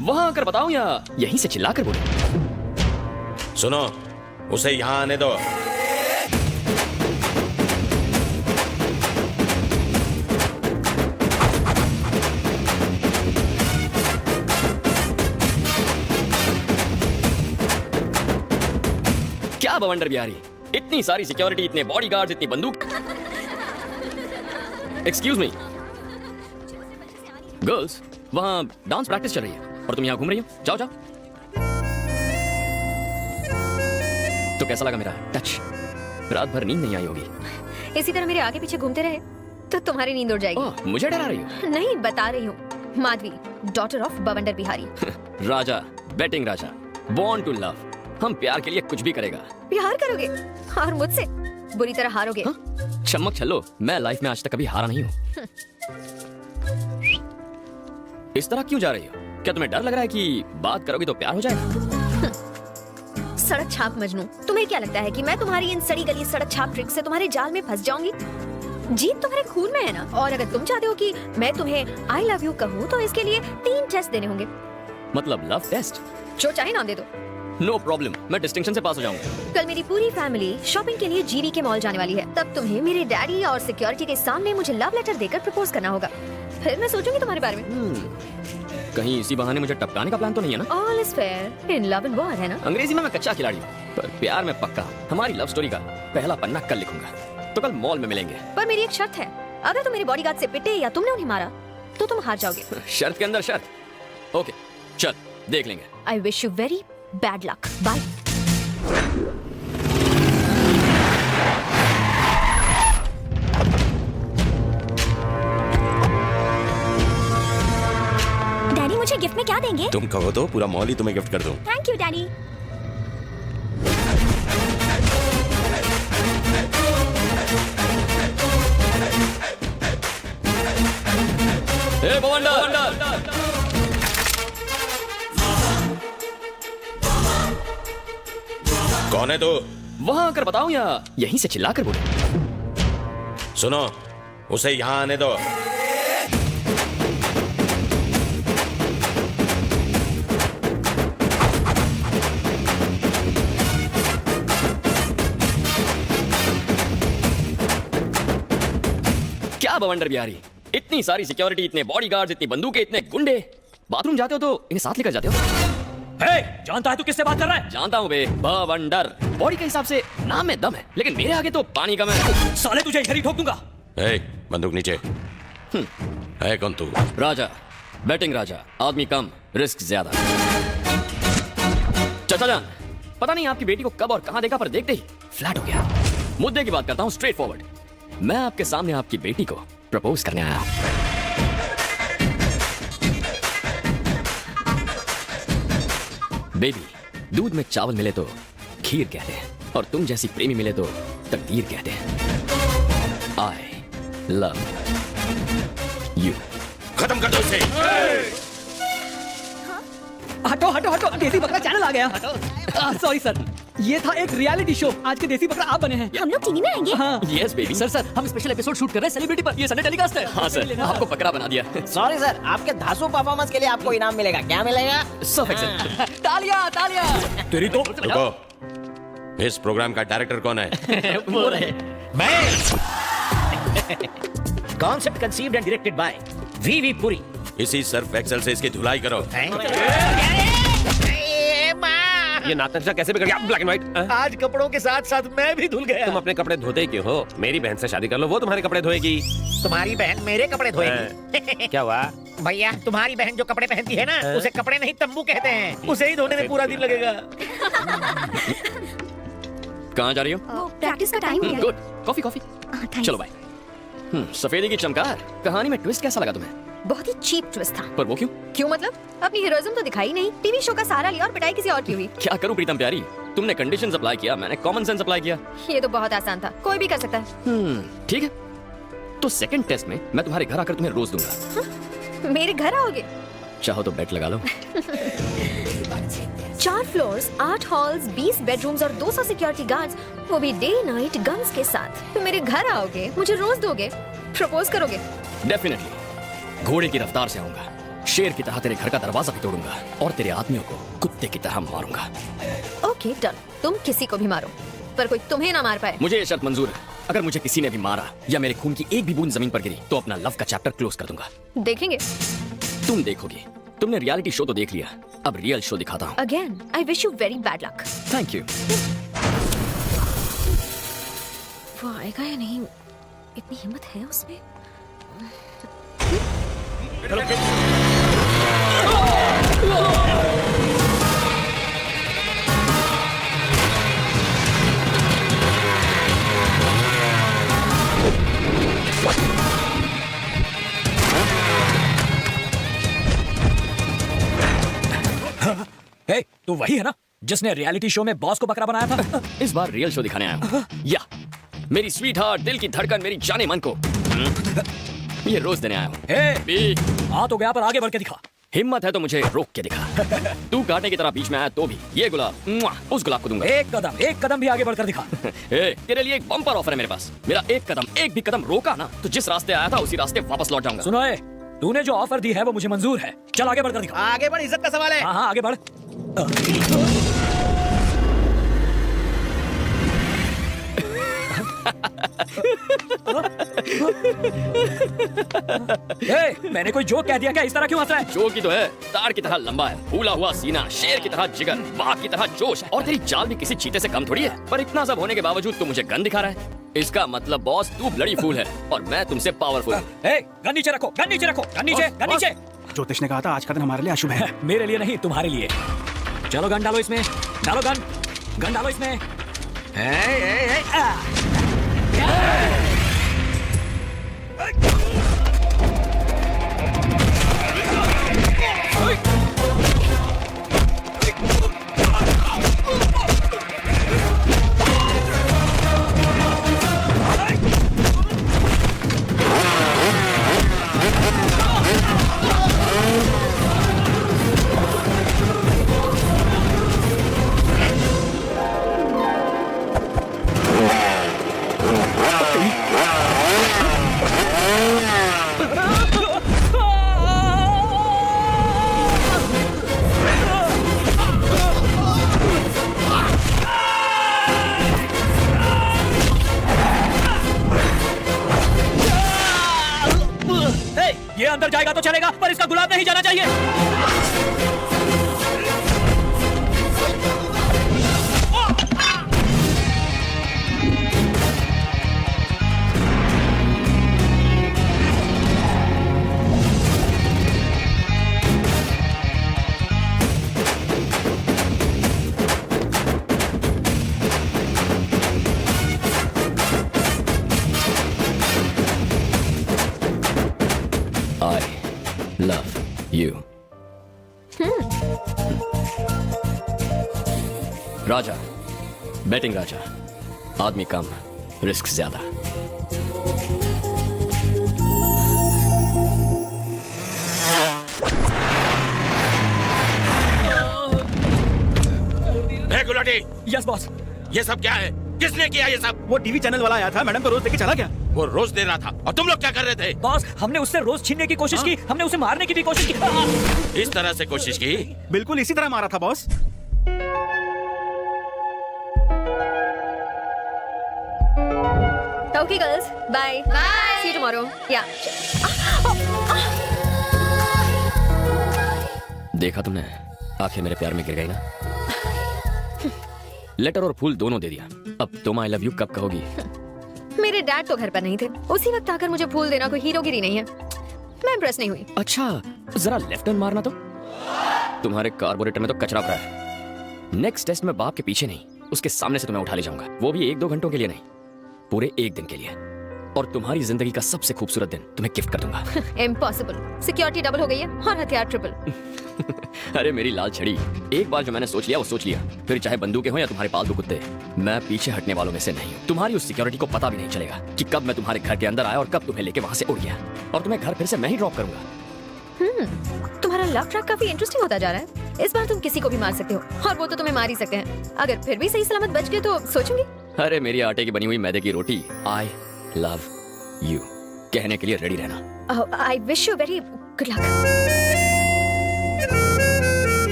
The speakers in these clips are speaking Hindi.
वहां आकर बताऊं या यहीं से चिल्लाकर बोलूं? सुनो, उसे यहाँ आने दो। क्या बवंडर बिहारी, इतनी सारी सिक्योरिटी, इतने बॉडीगार्ड्स, इतनी बंदूक। एक्सक्यूज मी गर्ल्स, वहां डांस प्रैक्टिस चल रही है और तुम यहाँ घूम रही हो। जाओ जाओ। तो कैसा लगा मेरा टच? रात भर नींद नहीं आई होगी। इसी तरह मेरे आगे पीछे घूमते रहे तो तुम्हारी नींद उड़ जाएगी। ओह, मुझे डरा रही हो? नहीं, बता रही हूँ। Madhavi, daughter of Bawandar Bihari. Raja, betting Raja, born to love. हम प्यार के लिए कुछ भी करेगा। प्यार करोगे और मुझसे बुरी तरह हारोगे। हाँ? चमक छल्लो, मैं लाइफ में आज तक कभी हारा नहीं हूँ। इस तरह क्यों जा रही हो? क्या तुम्हें डर लग रहा है कि बात करोगी तो प्यार हो जाएगा? सड़क छाप मजनू, तुम्हें क्या लगता है कि मैं तुम्हारी इन सड़ी गली सड़क छाप ट्रिक से तुम्हारे जाल में फंस जाऊंगी? जीत तुम्हारे खून में है ना। और अगर तुम चाहते हो कि मैं तुम्हें आई लव यू कहूँ तो इसके लिए 3 टेस्ट देने होंगे। मतलब लव टेस्ट? जो चाहे नाम दे दो। नो प्रॉब्लम, मैं डिस्टिंक्शन से पास हो जाऊंगा। कल मेरी पूरी फैमिली शॉपिंग के लिए जीवी के मॉल जाने वाली है। तब तुम्हें मेरे डैडी और सिक्योरिटी के सामने मुझे लव लेटर देकर प्रपोज करना होगा। फिर मैं सोचूंगी तुम्हारे बारे में। कहीं इसी बहाने मुझे टपकाने का प्लान तो नहीं है ना? All is fair in love and war, है ना? अंग्रेजी में मैं कच्चा खिलाड़ी हूँ, पर प्यार में पक्का। हमारी लव स्टोरी का पहला पन्ना कल लिखूंगा, तो कल मॉल में मिलेंगे। पर मेरी एक शर्त है, अगर तुम मेरे बॉडीगार्ड से पिटे या तुमने उन्हें मारा तो तुम हार जाओगे। शर्त के अंदर शर्त। ओके, चल देख लेंगे। I wish you very bad luck. Bye. Daddy मुझे गिफ्ट में क्या देंगे? तुम कहो तो पूरा मॉल ही तुम्हें गिफ्ट कर दूं। Thank you daddy. ए बवंडर! कौन है तू? वहां आकर बताऊं या यहीं से चिल्लाकर बोलूं? सुनो, उसे यहाँ आने दो। क्या बवंडर बिहारी, इतनी सारी सिक्योरिटी, इतने बॉडीगार्ड्स, इतनी बंदूकें, इतने गुंडे। बाथरूम जाते हो तो इन्हें साथ लेकर जाते हो? जानता है तू किससे बात कर रहा है? जानता हूँ बे, बवंडर। बॉडी के हिसाब से नाम में दम है, लेकिन मेरे आगे तो पानी कम है। साले तुझे इधर ही ठोक दूंगा। बंदूक नीचे। है कौन तू? राजा, बैटिंग राजा, आदमी कम, रिस्क ज्यादा। चाचा जान, पता नहीं आपकी बेटी को कब और कहां देखा, पर देखते ही फ्लैट हो गया। मुद्दे की बात करता हूं, स्ट्रेट फॉरवर्ड। मैं आपके सामने आपकी बेटी को प्रपोज करने आया हूं। बेबी, दूध में चावल मिले तो खीर कहते हैं, और तुम जैसी प्रेमी मिले तो तकदीर कहते हैं। I love you. खत्म कर दो इसे। हटो हटो हटो, देसी बकरा चैनल आ गया। सॉरी सर, ये था एक रियलिटी शो। आज के देसी बकरा आप बने हैं। हम लोग टीवी में आएंगे। हाँ। Yes baby. सर हम स्पेशल एपिसोड शूट कर रहे हैं सेलिब्रिटी पर। ये संडे टेलीकास्ट है। हाँ सर, आपको बकरा बना दिया। सॉरी सर, आपके धांसू परफॉर्मेंस के लिए आपको इनाम मिलेगा। क्या मिलेगा? सब एक्सेप्ट। तालियां तालियां। तेरी तो रुको, इस प्रोग्राम का डायरेक्टर कौन है? वो रहे मैं। Concept conceived and directed by V V Puri. इसी सर्फ एक्सेल से इसकी धुलाई करो। ये नाटक कैसे बिगड़ गया? Black and white. आज कपड़ों के साथ साथ मैं भी धुल गया। तुम अपने कपड़े धोते क्यों हो? मेरी बहन से शादी कर लो, वो तुम्हारे कपड़े धोएगी। तुम्हारी बहन मेरे कपड़े धोएगी। क्या हुआ? भैया, तुम्हारी बहन जो कपड़े पहनती है ना, उसे कपड़े नहीं तंबू कहते हैं। उसे ही धोने में पूरा दिन लगेगा। कहाँ जा रही हो? प्रैक्टिस का टाइम हो गया। Good, coffee coffee. थैंक्स। चलो बाय। सफेदी की चमकार। कहानी में ट्विस्ट कैसा लगा तुम्हें? बहुत ही चीप ट्विस्ट था। पर वो क्यों? क्यों मतलब? अपनी हीरोइज्म तो दिखाई नहीं, टीवी शो का सहारा लिया और पिटाई किसी और की हुई। क्या करूं प्रीतम प्यारी, तुमने कंडीशंस अप्लाई किया, मैंने कॉमन सेंस अप्लाई किया। ये तो बहुत आसान था, कोई भी कर सकता है। ठीक है, तो सेकंड टेस्ट में मैं तुम्हारे घर आकर तुम्हें रोज दूंगा। मेरे घर आओगे? चाहो तो बेट लगा लो। 4 फ्लोर्स, 8 हॉल्स, 20 बेडरूम्स और 200 सिक्योरिटी गार्ड्स, वो भी डे नाइट गन्स के साथ। तुम मेरे घर आओगे, मुझे रोज दोगे, प्रपोज करोगे? डेफिनेटली, घोड़े की रफ्तार से आऊंगा। शेर की तरह तेरे घर का दरवाजा भी तोड़ूंगा और तेरे आदमियों को कुत्ते की तरह मारूंगा। ओके डन, तुम किसी को भी मारो पर कोई तुम्हें ना मार पाए। मुझे ये शर्त मंजूर है, अगर मुझे किसी ने भी मारा या मेरे खून की एक भी बूंद जमीन पर गिरी तो अपना लव का चैप्टर क्लोज कर दूंगा। देखेंगे। तुम देखोगी। तुमने रियलिटी शो तो देख लिया, अब रियल शो दिखाता हूँ। Again I wish you very bad luck. Thank you. वो आएगा या नहीं, इतनी हिम्मत है उसमें? हे, तू वही है ना जिसने रियलिटी शो में बॉस को बकरा बनाया था? इस बार रियल शो दिखाने आया हूँ। या मेरी स्वीट हार्ट, दिल की धड़कन, मेरी जाने मन को ये रोज देने आया हूँ। हे, आ तो गया पर आगे बढ़ के दिखा। हिम्मत है तो मुझे रोक के दिखा। तू काटने की तरह बीच में आया तो भी ये गुलाब उस गुलाब को दूंगा। एक कदम भी आगे बढ़कर दिखा। तेरे लिए एक बम्पर ऑफर है मेरे पास। मेरा एक भी कदम रोका ना तो जिस रास्ते आया था उसी रास्ते वापस लौट जाऊंगा। सुनो ए, तूने जो ऑफर दी है वो मुझे मंजूर है। चल आगे बढ़कर दिखा। आगे बढ़, इज्जत का सवाल है। हाँ आगे बढ़। मैंने कोई जोक कह दिया क्या? इस तरह क्यों हंस रहा है? जो की तो है, तार की तरह लंबा है, फूला हुआ सीना, शेर की तरह जिगर, बाघ की तरह जोश, और तेरी चाल भी किसी चीते से कम थोड़ी है। पर इतना सब होने के बावजूद तू मुझे गन दिखा रहा है। इसका मतलब बॉस तू ब्लडी फूल है और मैं तुमसे पावरफुल हूँ। गन नीचे रखो, गन नीचे रखो, गन नीचे, गन नीचे। ज्योतिष ने कहा था आज का दिन हमारे लिए अशुभ है। मेरे लिए नहीं, तुम्हारे लिए। चलो गन डालो इसमें, डालो गन, गन डालो इसमें। ये अंदर जाएगा तो चलेगा पर इसका गुलाब नहीं जाना चाहिए। I love you. Raja, batting Raja, आदमी कम, रिस्क ज्यादा। Gulati, yes boss. ये सब क्या है? किसने किया ये सब? वो टीवी चैनल वाला आया था, मैडम को रोज देके चला गया। वो रोज दे रहा था और तुम लोग क्या कर रहे थे? बॉस, हमने उससे रोज छीनने की कोशिश की, हमने उसे मारने की भी कोशिश की। इस तरह से कोशिश की? बिल्कुल इसी तरह मारा था boss. Okay girls, bye. Bye. See you tomorrow. Yeah. देखा तुमने, आखिर मेरे प्यार में गिर गई ना। लेटर और फूल दोनों दे दिया, अब तुम आई लव यू कब कहोगी? मेरे डैड तो घर पर नहीं थे, उसी वक्त आकर मुझे फूल देना कोई हीरोगिरी नहीं है। मैं इम्प्रेस नहीं हुई। अच्छा, जरा लेफ्ट टर्न मारना तो। तुम्हारे कार्बोरेटर में तो कचरा भरा है। नेक्स्ट टेस्ट में बाप के पीछे नहीं, उसके सामने से तुम्हें उठा ले जाऊंगा, वो भी 1-2 घंटों के लिए नहीं, पूरे 1 दिन के लिए। और तुम्हारी जिंदगी का सबसे खूबसूरत दिन तुम्हें गिफ्ट कर दूंगा। इम्पॉसिबल, सिक्योरिटी डबल हो गई है और हथियार ट्रिपल। अरे मेरी लाल छड़ी, एक बार जो मैंने सोच लिया वो सोच लिया, फिर चाहे बंदूकें हो या तुम्हारे पालतू कुत्ते, मैं पीछे हटने वालों में से नहीं हूँ। तुम्हारी उस सिक्योरिटी को पता भी नहीं चलेगा कि कब मैं तुम्हारे घर के अंदर आया और कब तुम्हें लेके वहां से उड़ गया, और तुम्हें घर फिर से मैं ही ड्रॉप करूंगा। तुम्हारा लव ट्रैक काफी इंटरेस्टिंग होता जा रहा है। इस बार तुम किसी को भी मार सकते हो और वो तो तुम्हें मार ही सकते हैं। अगर फिर भी सही सलामत बच गए तो सोचूंगी। अरे मेरी आटे की बनी हुई मैदे की रोटी, आई लव यू कहने के लिए रेडी रहना। I wish you very good luck.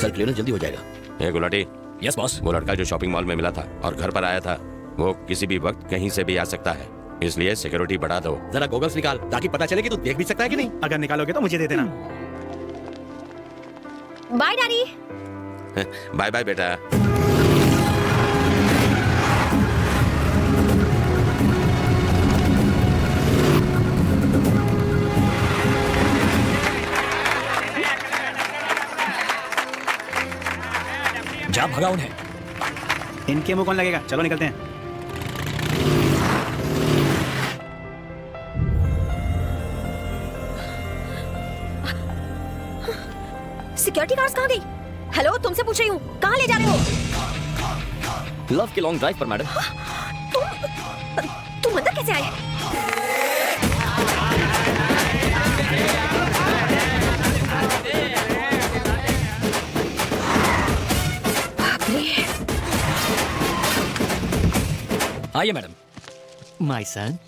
Sir clearance जल्दी हो जाएगा। ये गुलाटी, यस बॉस। वो लड़का जो शॉपिंग मॉल में मिला था और घर पर आया था, वो किसी भी वक्त कहीं से भी आ सकता है, इसलिए सिक्योरिटी बढ़ा दो। जरा गॉगल्स निकाल ताकि पता चले कि तू देख भी सकता है कि नहीं। अगर निकालोगे तो मुझे दे देना। Bye daddy. बाय बाय बेटा। जा भगा उन्हें। इनके मुंह कौन लगेगा, चलो निकलते हैं। सिक्योरिटी गार्ड्स कहाँ गई? हेलो, तुमसे पूछ रही हूँ, कहाँ ले जा रहे हो? लव के लॉन्ग ड्राइव पर मैडम। तुम अंदर कैसे आए? बाप रे। आइए मैडम। My son.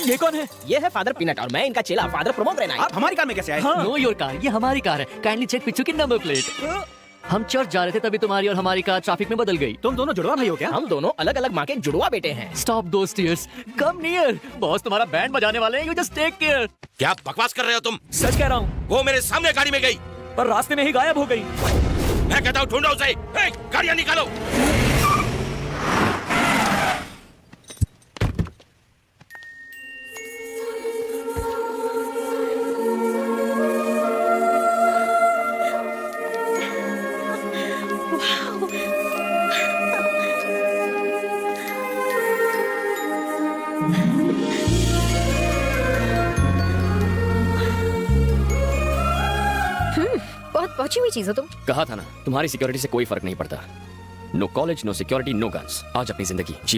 ये कौन है? ये है फादर पीनट और मैं इनका चेला फादर प्रमोद रेना। आप हमारी कार में कैसे आए? नो योर कार, ये हमारी कार है। काइंडली चेक पिक्चर की नंबर प्लेट। हम चर्च जा रहे थे तभी तुम्हारी और हमारी कार ट्रैफिक में बदल गई। तुम दोनों जुड़वा भाई हो क्या? हम दोनों अलग अलग माँ के जुड़वा बेटे हैं। स्टॉप दोस टीयर्स, कम नियर। बॉस तुम्हारा बैंड बजाने वाले हैं, यू जस्ट टेक केयर। क्या बकवास कर रहे हो तुम? सच कह रहा हूँ, वो मेरे सामने गाड़ी में गई, पर रास्ते में ही गायब हो गई। मैं कहता हूँ ढूंढो उसे। ए, गाड़ियाँ निकालो। बहुत पहुंची हुई चीज हो तुम। कहा था ना, तुम्हारी सिक्योरिटी से कोई फर्क नहीं पड़ता। No college, no security, no guns. आज अपनी जिंदगी जी